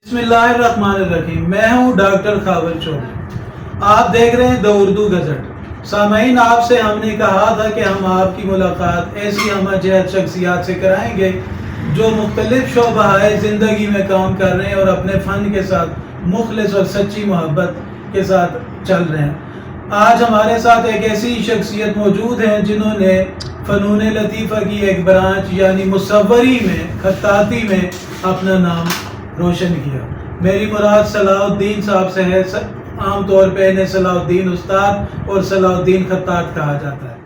بسم اللہ الرحمن الرحیم، میں ہوں ڈاکٹر خاور چودھری، آپ دیکھ رہے ہیں دا اردو گزٹ۔ سامعین، آپ سے ہم نے کہا تھا کہ ہم آپ کی ملاقات ایسی ہمہ جہت شخصیات سے کرائیں گے جو مختلف شعبہ زندگی میں کام کر رہے ہیں اور اپنے فن کے ساتھ مخلص اور سچی محبت کے ساتھ چل رہے ہیں۔ آج ہمارے ساتھ ایک ایسی شخصیت موجود ہیں جنہوں نے فنون لطیفہ کی ایک برانچ یعنی مصوری میں، خطاطی میں اپنا نام روشن کیا۔ میری مراد صلاح الدین صاحب سے ہے۔ عام طور پہ انہیں صلاح الدین استاد اور صلاح الدین خطاط کہا جاتا ہے۔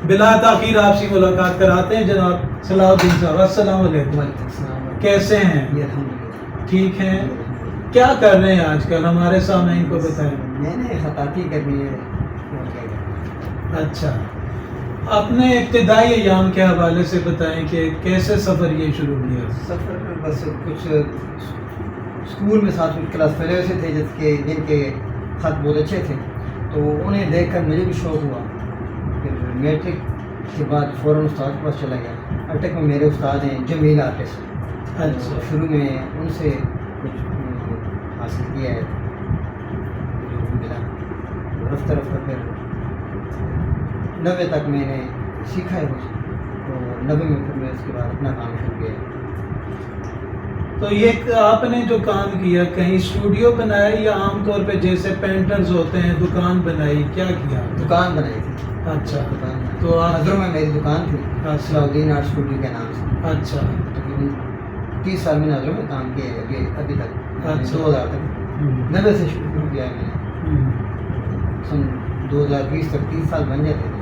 بلا تاخیر آپ سے ملاقات کراتے ہیں جناب صلاح الدین صاحب۔ السلام علیکم، کیسے ہیں؟ ٹھیک ہیں؟ کیا کر رہے ہیں آج کل؟ ہمارے سامعین کو بتائیں۔ میں نے خطاطی کرنی ہے۔ اچھا، اپنے ابتدائی ایام کے حوالے سے بتائیں کہ کیسے سفر یہ شروع کیا؟ سفر بس کچھ اسکول میں ساتھ کچھ کلاس فیلو سے تھے جن کے خط بہت اچھے تھے، تو انہیں دیکھ کر مجھے بھی شوق ہوا۔ پھر میٹرک کے بعد فوراً استاد کے پاس چلا گیا۔ اب تک میں میرے استاد ہیں جمیل آرٹسٹ۔ اچھا، شروع میں ان سے کچھ حاصل کیا ہے جو ملا، رفتہ رفتہ پھر 90 تک میں نے سیکھا ہے کچھ، تو 90 میں پھر میں اس کے بعد اپنا کام شروع کیا۔ تو یہ آپ نے جو کام کیا کہیں اسٹوڈیو بنایا یا عام طور پہ جیسے پینٹرز ہوتے ہیں دکان بنائی، کیا کیا؟ دکان بنائی تھی۔ اچھا، دکان تو آپ حضروں میں میری دکان تھی، صلاح الدین آرٹ اسٹوڈیو کے نام سے۔ اچھا، تقریباً 30 سال میں نے حضروں میں کام کیا ہے ابھی تک، اچھا۔ 2000 تک 90 سے شروع کیا ہے میں نے، سن 2020 تک 30 سال بن جاتے تھے،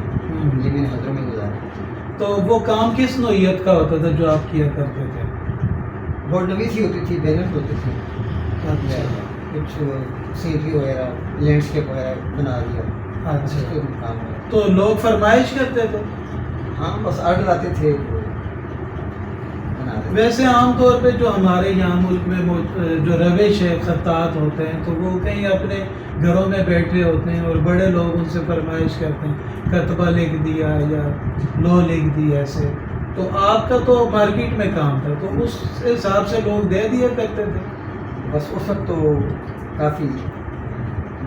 یہ میں نے حضروں میں گزارا۔ تو وہ کام کس نوعیت کا ہوتا تھا جو آپ کیا کرتے تھے؟ بورڈ نویسی ہوتی تھی، بینرز ہوتے تھے، اچھا، کچھ سینری وغیرہ، لینڈسکیپ وغیرہ بنا دیا۔ اچھا، کام ہے تو لوگ فرمائش کرتے تھے؟ ہاں، بس آرڈر آتے تھے بنا دیتے۔ ویسے عام طور پہ جو ہمارے یہاں ملک میں جو روش ہے خطاط ہوتے ہیں تو وہ کہیں اپنے گھروں میں بیٹھے ہوتے ہیں اور بڑے لوگ ان سے فرمائش کرتے ہیں، کتبہ لکھ دیا یا لو لکھ دی، ایسے۔ تو آپ کا تو مارکیٹ میں کام تھا تو اس حساب سے لوگ دے دیا کرتے تھے؟ بس اس وقت تو کافی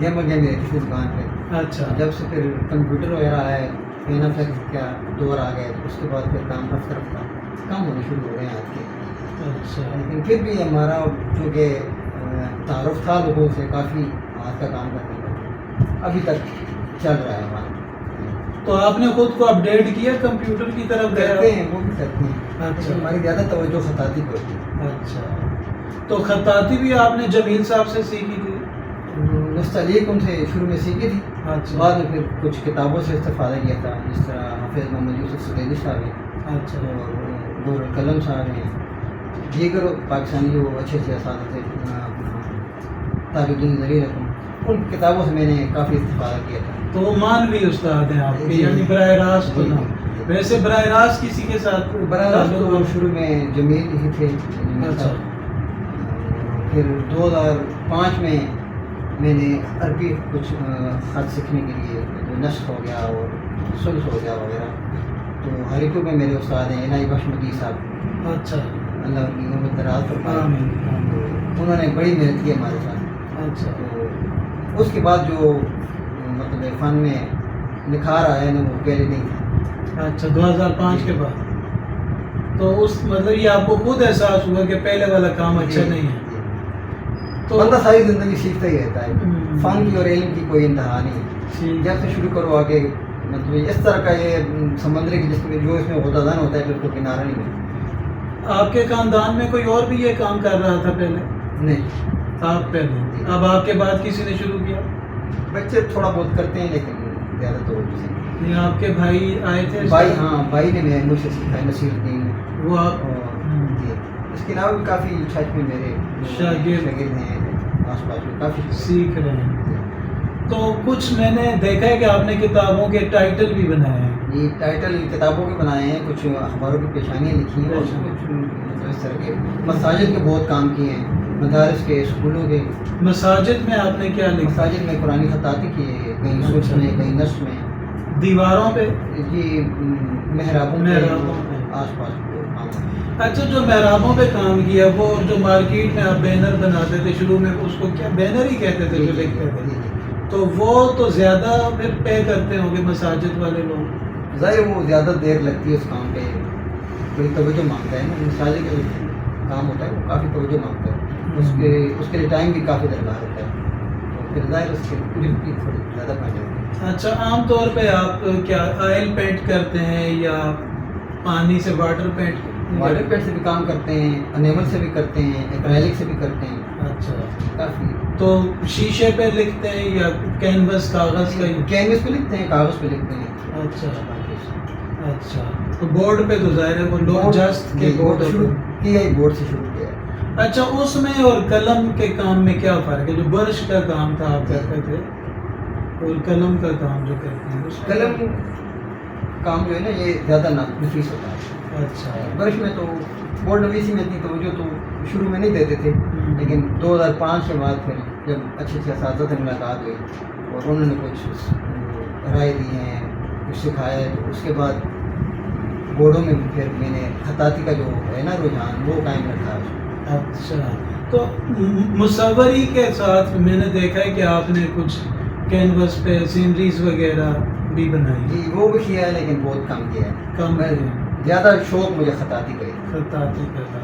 گیم رہتی تھی دکان پہ۔ اچھا، جب سے پھر کمپیوٹر وغیرہ آئے، پینا پھر کیا دور آ گئے، اس کے بعد پھر کام رفتہ رفتہ کم ہونے شروع ہو گئے ہیں آج کے۔ اچھا، لیکن پھر بھی ہمارا چونکہ تعارف تھا لوگوں سے، کافی ہاتھ کا کام کرنے کا ابھی تک چل رہا ہے ہمارا۔ تو آپ نے خود کو اپڈیٹ کیا کمپیوٹر کی طرف گئے؟ کرتے ہیں، وہ بھی کرتے ہیں، اچھا، ہماری زیادہ توجہ خطاطی پر ہوتی ہے۔ اچھا، تو خطاطی بھی آپ نے جمیل صاحب سے سیکھی تھی؟ نستعلیق ان سے شروع میں سیکھی تھی، اچھا، بعد میں پھر کچھ کتابوں سے استفادہ کیا تھا، جس طرح حافظ محمد یوسف سلیمی صاحب ہیں اچھا، اور نور القلم صاحب ہیں، دیگر پاکستانی جو اچھے اچھے اساتذہ تھے، تاج الدین ذلیل رقم، ان کتابوں سے میں نے کافی استفادہ کیا تھا۔ تو مانوی استاد ہیں آپ کے، جی، یعنی براہ راست تو جی، نہ؟ جی۔ ویسے براہ راست کسی کے ساتھ براہ راست تو شروع میں جمیل ہی تھے۔ اچھا، پھر 2005 میں میں نے عربی کچھ خط سیکھنے کے لیے نسخ ہو گیا اور سلس ہو گیا وغیرہ، تو حریکو میں میرے استاد ہیں عنایت بخش مدی صاحب، اچھا، اللہ ان کی عمر دراز فرمائے۔ آمین، انہوں نے بڑی محنت کی ہمارے ساتھ۔ اچھا، تو اس کے بعد جو مطلب فن میں نکھار آیا نا، وہ پہلے نہیں تھا۔ اچھا، 2005 کے بعد تو اس مطلب یہ آپ کو خود احساس ہوا کہ پہلے والا کام اچھا نہیں ہے؟ تو بندہ ساری زندگی سیکھتا ہی رہتا ہے، فن کی اور علم کی کوئی انتہا نہیں ہے۔ جب سے شروع کرو آگے، مطلب اس طرح کا یہ سمندر کی جس میں جو اس میں ہوتا دان ہوتا ہے، پھر تو کنارہ نہیں ہے۔ آپ کے خاندان میں کوئی اور بھی یہ کام کر رہا تھا پہلے؟ نہیں، آپ پہلے، اب آپ کے بعد کسی نے شروع کیا؟ بچے تھوڑا بہت کرتے ہیں لیکن زیادہ تو یہ آپ کے بھائی آئے تھے؟ بھائی، ہاں، بھائی نے میں مجھ سے سیکھا ہے، نصیر الدین نے۔ وہ آپ جی، اس کے علاوہ بھی کافی چھت میں میرے شاگرد ہیں، آس پاس میں کافی سیکھ رہے ہیں۔ تو کچھ میں نے دیکھا ہے کہ آپ نے کتابوں کے ٹائٹل بھی بنائے ہیں۔ یہ ٹائٹل کتابوں کے بنائے ہیں، کچھ اخباروں کی پیشانیاں لکھی ہیں، اور کچھ اس طرح کے مساجد کے بہت کام کیے ہیں۔ مدارس کے، اسکولوں کے. مساجد میں آپ نے کیا لکھا؟ مساجد میں قرآن خطاطی کی ہے، کہیں سوچ میں، کہیں نصب میں. دیواروں پہ؟ جی محرابوں پہ آس پاس. اچھا، جو محرابوں پہ کام کیا، وہ جو مارکیٹ میں آپ بینر بناتے تھے شروع میں، اس کو کیا بینر ہی کہتے تھے جو لکھتے تھے؟ تو وہ تو زیادہ پھر پے کرتے ہوں گے مساجد والے لوگ. ظاہر وہ زیادہ دیر لگتی ہے اس کام پہ، کوئی توجہ مانگتا ہے نا. مساجد کا جو کام ہوتا ہے وہ کافی توجہ مانگتا ہے، اس کے لیے ٹائم بھی کافی درکار ہوتا ہے، تو پھر ظاہر اس کے قریب کی تھوڑی زیادہ پڑ جاتی ہے. اچھا، عام طور پہ آپ کیا آئل پینٹ کرتے ہیں یا پانی سے واٹر پینٹ؟ واٹر پینٹ سے بھی کام کرتے ہیں، انیمل سے بھی کرتے ہیں، ایکریلک سے بھی کرتے ہیں. اچھا، کافی. تو شیشے پہ لکھتے ہیں یا کینوس کاغذ کا؟ کینوس پہ لکھتے ہیں، کاغذ پہ لکھتے ہیں. اچھا اچھا. تو بورڈ پہ تو ظاہر ہے وہ لوگ جسٹ کے بورڈ شروع کیا ہے، بورڈ سے شروع کیا ہے. اچھا، اس میں اور قلم کے کام میں کیا فرق ہے؟ جو برش کا کام تھا آپ کرتے تھے اور قلم کا کام جو کرتے ہیں، قلم کام جو ہے نا یہ زیادہ نفیس ہوتا ہے. اچھا. برش میں تو بورڈ نویسی میں اتنی توجہ تو شروع میں نہیں دیتے تھے، لیکن 2005 کے بعد پھر جب اچھے اچھے اساتذہ سے ملاقات ہوئی اور انہوں نے کچھ رائے دی ہیں، کچھ سکھایا ہے، تو اس کے بعد بورڈوں میں پھر میں نے خطاطی کا جو ہے نا رجحان وہ قائم رکھا ہے. اچھا، تو مصوری کے ساتھ میں نے دیکھا ہے کہ آپ نے کچھ کینوس پہ سینریز وغیرہ بھی بنائی. جی وہ بھی کیا ہے لیکن بہت کم کیا ہے. کم ہے. زیادہ شوق مجھے خطاطی کا ہے. خطاطی کا تھا.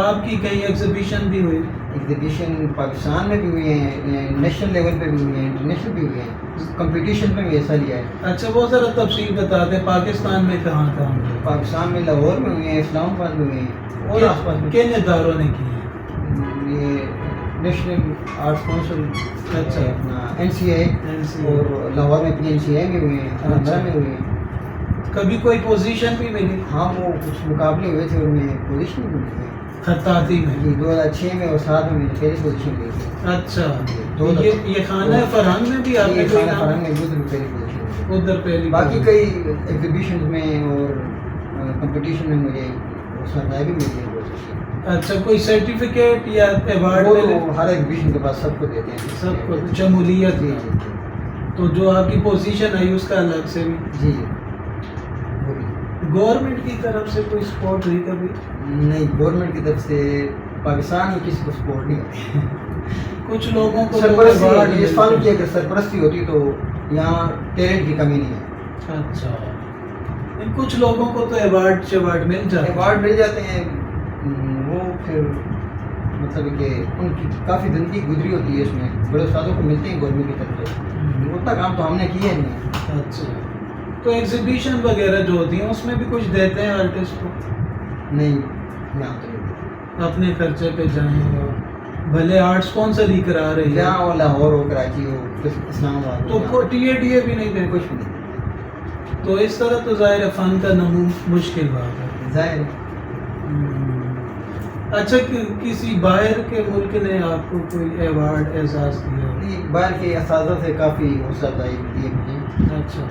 آپ کی کہیں ایگزیبیشن بھی ہوئی؟ ایگزیبیشن پاکستان میں بھی ہوئی ہیں، نیشنل لیول پہ بھی ہوئی ہیں، انٹرنیشنل بھی ہوئی ہیں، کمپٹیشن میں بھی حصہ لیا ہے. اچھا، وہ ذرا تفصیل بتا دیں. پاکستان میں کہاں کہاں؟ پاکستان میں لاہور میں ہوئی ہیں، اسلام آباد میں ہوئی ہیں اور آس پاس میں. کن اداروں نے کی ہیں؟ یہ نیشنل آرٹس کونسل، اچھا، اپنا NCA، اور لاہور میں PNCA میں ہوئے ہیں، الحمدہ میں ہوئے ہیں. کبھی کوئی پوزیشن بھی ملی؟ ہاں وہ کچھ مقابلے ہوئے تھے، ان میں پوزیشن بھی ملی ہے خطاطی میں. جی 2006 میں اور 7 میں میری پہلی پوزیشن لی تھی. اچھا، یہ خانہ فرہنگ میں بھی آپ نے کوئی خانہ کام؟ فرہنگ میں ادھر پہلی پوزیشن ادھر پہلی. باقی کئی ایگزیبیشن میں اور کمپٹیشن میں مجھے سرمایہ بھی ملی ہے. اچھا، کوئی سرٹیفکیٹ یا ایوارڈ؟ وہ تو ہر ایگزیبیشن کے پاس سب کو دیتے ہیں، سب کو شمولیت. جی تو جو آپ کی پوزیشن آئی اس کا الگ سے بھی؟ جی. گورنمنٹ کی طرف سے کوئی سپورٹ ہوئی کبھی؟ نہیں، گورنمنٹ کی طرف سے پاکستان میں کسی کو سپورٹ نہیں ہوتی. کچھ لوگوں کو سرپرستی، اس فن کی اگر سرپرستی ہوتی تو یہاں ٹیلنٹ کی کمی نہیں ہے. اچھا، کچھ لوگوں کو تو ایوارڈ مل جاتے ہیں. ایوارڈ مل جاتے ہیں، وہ پھر مطلب کہ ان کی کافی زندگی گزری ہوتی ہے، اس میں بڑے استادوں کو ملتے ہیں گورنمنٹ کی طرف سے. اتنا کام تو ہم نے کیا ہی نہیں. اچھا، تو ایگزیبیشن وغیرہ جو ہوتی ہیں اس میں بھی کچھ دیتے ہیں آرٹسٹ کو؟ نہیں، یہاں تو نہیں. اپنے خرچے پہ جائیں اور بھلے آرٹس اسپانسر ہی کرا رہی ہے. جہاں وہ لاہور ہو، کراچی ہو، اسلام آباد تو TADA بھی نہیں دے؟ کچھ نہیں. تو اس طرح تو ظاہر ہے فن کا نمو مشکل بات ہے. ظاہر. اچھا، کسی باہر کے ملک نے آپ کو کوئی ایوارڈ اعزاز دیا؟ باہر کے اساتذہ سے کافی حوصلہ افزائی ملی ہے مجھے. اچھا،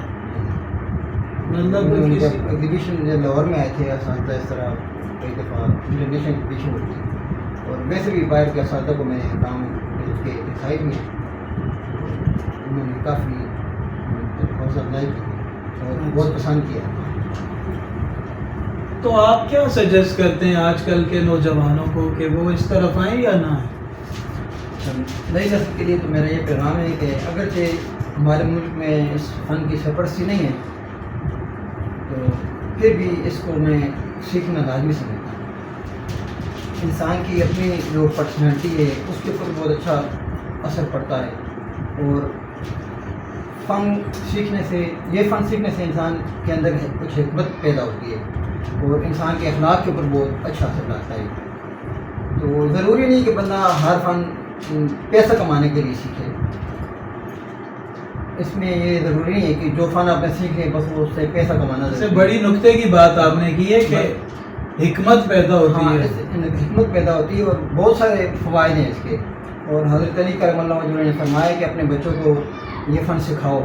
مطلب ایگزیبیشن جب لاہور میں آئے تھے اساتذہ، اس طرح کئی دفعہ انٹرنیشنل ایگزیبیشن ہوئی تھی، اور ویسے بھی باہر کے اساتذہ کو میں نے کام اس کے دکھائی بھی ہے. انہوں نے کافی حوصلہ افزائی کی اور بہت پسند کیا. تو آپ کیا سجیسٹ کرتے ہیں آج کل کے نوجوانوں کو کہ وہ اس طرف آئیں یا نہ آئیں؟ نئی نسل کے لیے تو میرا یہ پیغام ہے کہ اگرچہ ہمارے ملک میں اس فن کی سرپرستی نہیں ہے، تو پھر بھی اس کو میں سیکھنا لازمی سمجھتا ہوں. انسان کی اپنی جو پرسنالٹی ہے اس کے اوپر بہت اچھا اثر پڑتا ہے، اور فن سیکھنے سے انسان کے اندر کچھ حکمت پیدا ہوتی ہے اور انسان کے اخلاق کے اوپر بہت اچھا اثر ڈالتا ہے. تو ضروری نہیں کہ بندہ ہر فن پیسہ کمانے کے لیے سیکھے. اس میں یہ ضروری نہیں ہے کہ جو فن آپ نے سیکھے بس وہ اس سے پیسہ کمانا. اس سے بڑی نقطے کی بات آپ نے کی ہے کہ حکمت پیدا ہوتی ہے. حکمت پیدا ہوتی ہے اور بہت سارے فوائد ہیں اس کے. اور حضرت علی کرم اللہ وجہہ نے فرمایا کہ اپنے بچوں کو یہ فن سکھاؤ،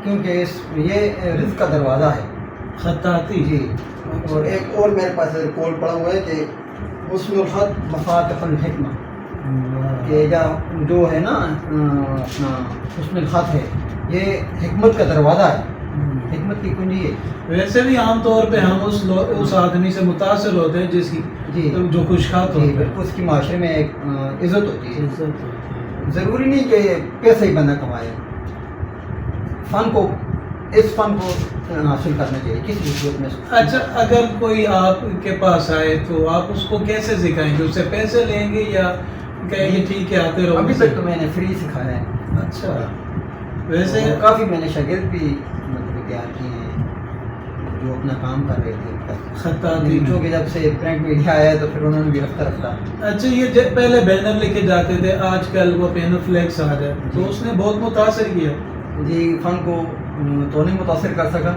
کیونکہ یہ رزق کا دروازہ ہے. خطاطی. جی. اور ایک اور میرے پاس کال پڑا ہوا ہے کہ حسن الخط مفاتح الحکمہ، کہ جو ہے نا اپنا حسن الخط ہے یہ حکمت کا دروازہ ہے، حکمت کی کنجی ہے. ویسے بھی عام طور پہ ہم اس آدمی سے متاثر ہوتے ہیں جس کی جی جو خوش خط ہوتا ہے. بالکل، اس کی معاشرے میں ایک عزت ہوتی ہے. ضروری نہیں کہ پیسے ہی بندہ کمائے، فن کو حاصل کرنا چاہیے کسی بھی صورت میں. اچھا، اگر کوئی آپ کے پاس آئے تو آپ اس کو کیسے سکھائیں گے؟ اس سے پیسے لیں گے یا کہیں گے ٹھیک ہے آتے رہو؟ ابھی تک تو میں نے فری سکھایا ہے. اچھا، ویسے کافی میں نے شاگرد بھی مطلب تیار کیے ہیں جو اپنا کام کر رہے تھے خطاطی، چونکہ جب سے پرنٹ میڈیا آیا تو پھر انہوں نے بھی رفتہ. اچھا، یہ پہلے بینر لکھے جاتے تھے، آج کل وہ پین فلیکس آ جائے، تو اس نے بہت متاثر کیا. جی، فن کو تو نہیں متاثر کر سکا،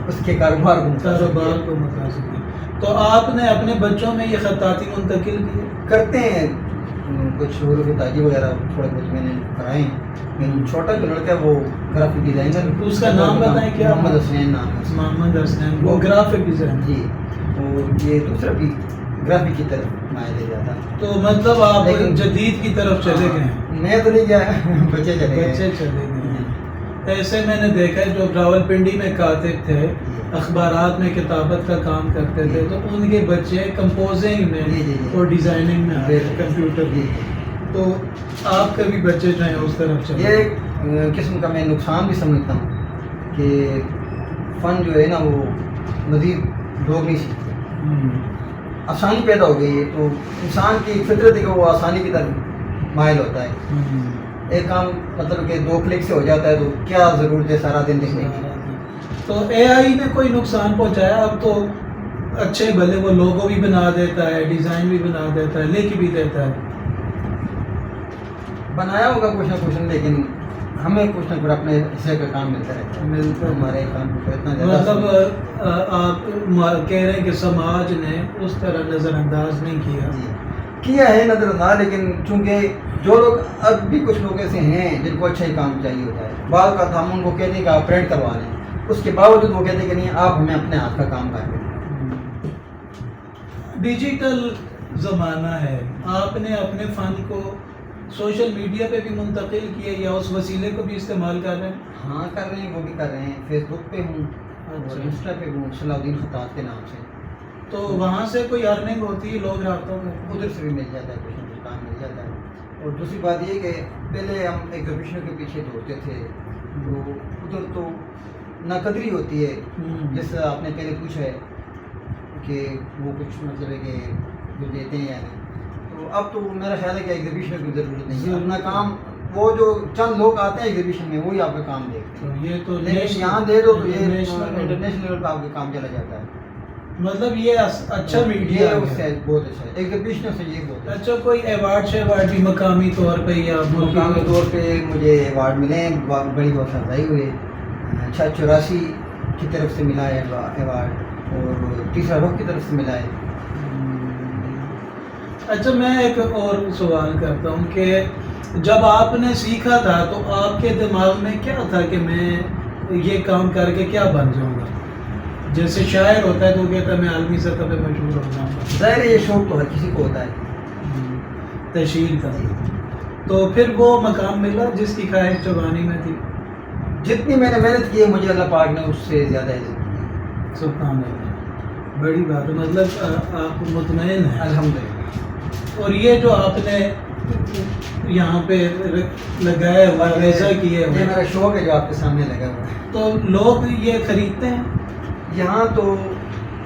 اس کے کاروبار کو متاثر کیا. تو آپ نے اپنے بچوں میں یہ خطاطی منتقل کی؟ کرتے ہیں کچھ حروف تاجی وغیرہ تھوڑے بہت میں نے کرائے ہیں. چھوٹا جو لڑکا ہے وہ گرافک ڈیزائنر، اس کا نام بتائیں کیا؟ محمد حسین نام ہے. محمد حسین، وہ گرافک ڈیزائن. جی، اور یہ دوسرا بھی گرافک کی طرف مائل لے جاتا. تو مطلب آپ جدید کی طرف چلے گئے ہیں؟ میں تو نہیں گیا، بچے چلے گئے. ایسے میں نے دیکھا ہے جو راول پنڈی میں کاتب تھے، اخبارات میں کتابت کا کام کرتے تھے، تو ان کے بچے کمپوزنگ میں اور ڈیزائننگ میں آئے کمپیوٹر کی. تو آپ کے بھی بچے جو ہیں اس طرف چلے؟ یہ ایک قسم کا میں نقصان بھی سمجھتا ہوں کہ فن جو ہے نا وہ مزید دوگنی سی آسانی پیدا ہو گئی ہے. تو انسان کی فطرت ہے کہ وہ آسانی کی طرف مائل ہوتا ہے. ایک کام مطلب کہ 2 کلک سے ہو جاتا ہے، تو کیا ضرورت ہے سارا دن لکھنے کی. تو اے آئی نے کوئی نقصان پہنچایا؟ اب تو اچھے بھلے وہ لوگو بھی بنا دیتا ہے، ڈیزائن بھی بنا دیتا ہے، لکھ بھی دیتا ہے. بنایا ہوگا کچھ نہ کچھ، لیکن ہمیں کچھ نہ کچھ اپنے حصے کا کام ملتا رہتا ہے. ہمارے کام کو اتنا زیادہ مطلب آپ کہہ رہے ہیں کہ سماج نے اس طرح نظر انداز نہیں کیا ہے نظر انداز. لیکن چونکہ جو لوگ اب بھی کچھ لوگ ایسے ہیں جن کو اچھا ہی کام چاہیے ہوتا ہے، بعض کا ہم ان کو کہتے ہیں کہ آپ پرنٹ کروا لیں، اس کے باوجود وہ کہتے ہیں کہ نہیں آپ ہمیں اپنے ہاتھ کا کام کر دیں. ڈیجیٹل زمانہ ہے، آپ نے اپنے فن کو سوشل میڈیا پہ بھی منتقل کیا یا اس وسیلے کو بھی استعمال کر رہے ہیں؟ ہاں کر رہے ہیں، وہ بھی کر رہے ہیں. فیس بک پہ ہوں اور انسٹا پہ ہوں، صلاح الدین خطاط کے نام سے. تو وہاں سے کوئی ارننگ ہوتی ہے؟ لوگ رابطہ کرتے؟ ادھر سے بھی مل جاتا ہے، کچھ نہ کچھ کام مل جاتا ہے. اور دوسری بات یہ کہ پہلے ہم ایگزیبیشن کے پیچھے دوڑتے تھے، تو ادھر تو ناقدری ہوتی ہے. جیسے آپ نے پہلے پوچھا ہے کہ وہ کچھ مطلب ہے کہ جو دیتے ہیں یا نہیں، تو اب تو میرا خیال ہے کہ ایگزیبیشن کی ضرورت نہیں ہے. اپنا کام وہ جو چند لوگ آتے ہیں ایگزیبیشن میں وہی آپ کا کام دیکھتے ہیں. یہ تو لیکن یہاں دے دو تو یہ انٹرنیشنل لیول پہ آپ کا کام چلا جاتا ہے. مطلب یہ اچھا میڈیا ہے، اس سے بہت اچھا ہے. ایگزیبیشن سے یہ بہت اچھا. کوئی ایوارڈ بھی مقامی طور پہ یا مقامی طور پہ مجھے ایوارڈ ملے ہیں، بڑی حوصلہ افزائی ہوئی. 84 کی طرف سے ملا ہے ایوارڈ، اور تیسرا وقت کی طرف سے ملا ہے. اچھا، میں ایک اور سوال کرتا ہوں کہ جب آپ نے سیکھا تھا تو آپ کے دماغ میں کیا تھا کہ میں یہ کام کر کے کیا بن جاؤں گا؟ جیسے شاعر ہوتا ہے تو کہتا ہے میں عالمی سطح پہ مشہور ہو جاؤں گا. ظاہر ہے یہ شوق تو ہر کسی کو ہوتا ہے تشہیر کا. تو پھر وہ مقام ملا جس کی خواہش جوانی میں تھی؟ جتنی میں نے محنت کی ہے مجھے اللہ پاک نے اس سے زیادہ عزت کی. سبحان اللہ، بڑی بات ہے. مطلب آپ مطمئن ہیں؟ الحمدللہ. اور یہ جو آپ نے یہاں پہ لگایا ہوا ویسا کیے ہوئے، یہ میرا شوق ہے جو آپ کے سامنے لگا ہوا ہے. تو لوگ یہ خریدتے ہیں؟ یہاں تو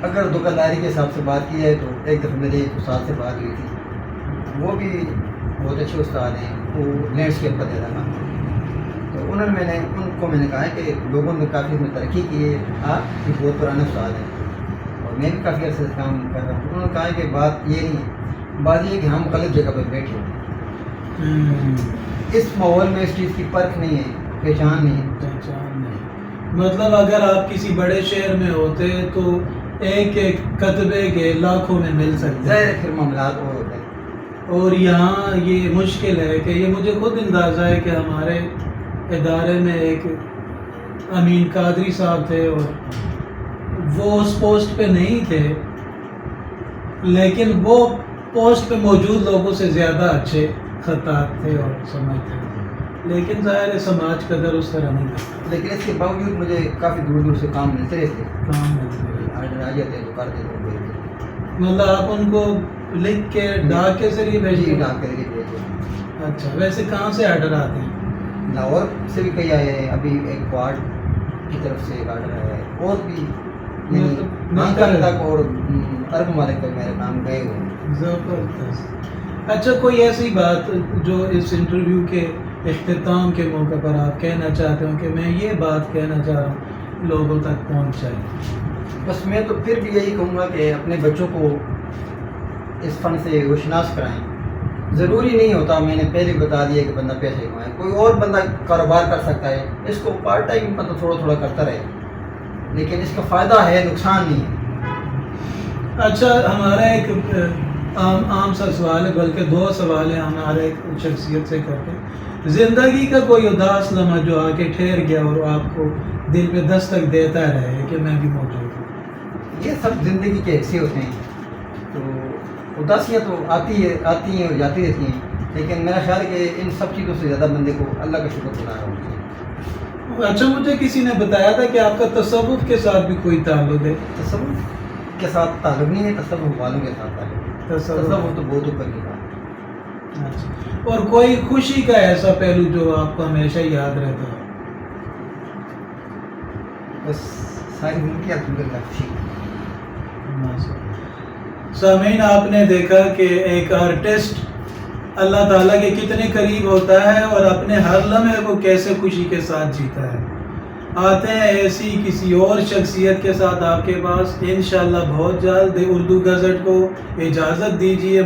اگر دکانداری کے حساب سے بات کی جائے تو ایک دفعہ میرے ایک استاد سے بات ہوئی تھی، وہ بھی بہت اچھے استاد ہیں، وہ لینڈسکیپ کا دے رہا. تو ان کو میں نے کہا ہے کہ لوگوں نے کافی اس میں ترقی کی ہے، آپ بھی بہت پرانے استاد ہیں اور میں بھی کافی عرصے سے کام کر رہا ہوں. انہوں نے کہا ہے کہ بات یہ نہیں ہے، بات یہ ہے کہ ہم غلط جگہ پر بیٹھے ہیں. اس ماحول میں اس چیز کی پرکھ نہیں ہے، پہچان نہیں ہے. مطلب اگر آپ کسی بڑے شہر میں ہوتے تو ایک ایک کتبے کے لاکھوں میں مل سکتے ہیں، پھر معاملات اور ہوتے ہیں. اور یہاں یہ مشکل ہے کہ یہ مجھے خود اندازہ ہے کہ ہمارے ادارے میں ایک امین قادری صاحب تھے اور وہ اس پوسٹ پہ نہیں تھے لیکن وہ پوسٹ پہ موجود لوگوں سے زیادہ اچھے خطاط تھے اور سمجھتے تھے، لیکن ظاہر ہے سماج قدر اس طرح نہیں کرتا، لیکن اس کے باوجود مجھے کافی دور دور سے کام ملتے رہتے، کام ملتے ہیں۔ آرڈر آ جاتے تو کر دیتے ہیں۔ مطلب آپ ان کو لکھ کے ڈاک کے ذریعے بھیجتے جی ہیں؟ ڈاک کر کے بھیجتے۔ اچھا، ویسے کہاں سے آرڈر آتے ہیں؟ لاہور سے بھی کئی آئے ہیں، ابھی ایک کوارڈ کی طرف سے ایک آرڈر آیا ہے، اور بھی ہانگ کانگ تک اور عرب ممالک تک میرے نام گئے ہوئے ہیں۔ زبردست۔ اچھا، کوئی ایسی بات جو اس انٹرویو کے اختتام کے موقع پر آپ کہنا چاہتے ہو کہ میں یہ بات کہنا چاہ رہا ہوں لوگوں تک پہنچ جائے؟ بس میں تو پھر بھی یہی کہوں گا کہ اپنے بچوں کو اس فن سے روشناس کرائیں۔ ضروری نہیں ہوتا، میں نے پہلے بتا دیا کہ بندہ پیسے کمائے، کوئی اور بندہ کاروبار کر سکتا ہے، اس کو پارٹ ٹائم مطلب تھوڑا تھوڑا کرتا رہے، لیکن اس کا فائدہ ہے، نقصان نہیں ہے۔ اچھا، ہمارا ایک عام سا سوال ہے، بلکہ دو سوال ہیں ہمارے ایک شخصیت سے کرتے۔ زندگی کا کوئی اداس لمحہ جو آ کے ٹھہر گیا اور آپ کو دل پہ دستک دیتا رہے کہ میں بھی موجود ہوں؟ یہ سب زندگی کے حصے ہوتے ہیں، تو اداسیاں تو آتی ہیں اور جاتی رہتی ہیں، لیکن میرا خیال ہے کہ ان سب چیزوں سے زیادہ بندے کو اللہ کا شکر گزار ہونا چاہیے۔ اچھا، مجھے کسی نے بتایا تھا کہ آپ کا تصوف کے ساتھ بھی کوئی تعلق ہے؟ تصوف کے ساتھ تعلق نہیں ہے، تصوف والوں کے ساتھ تعلق ہے۔ تصوف تو بہت اوپر کی بات ہے۔ اچھا، اور کوئی خوشی کا ایسا پہلو جو آپ کو ہمیشہ یاد رہتا ہو؟ بس ساری زندگی الحمدللہ خوشی۔ سامعین، آپ نے دیکھا کہ ایک آرٹسٹ اللہ تعالیٰ کے کتنے قریب ہوتا ہے اور اپنے ہر لمحے کو کیسے خوشی کے ساتھ جیتا ہے۔ آتے ہیں ایسی کسی اور شخصیت کے ساتھ آپ کے پاس انشاءاللہ بہت جلد۔ اردو گزٹ کو اجازت دیجیے۔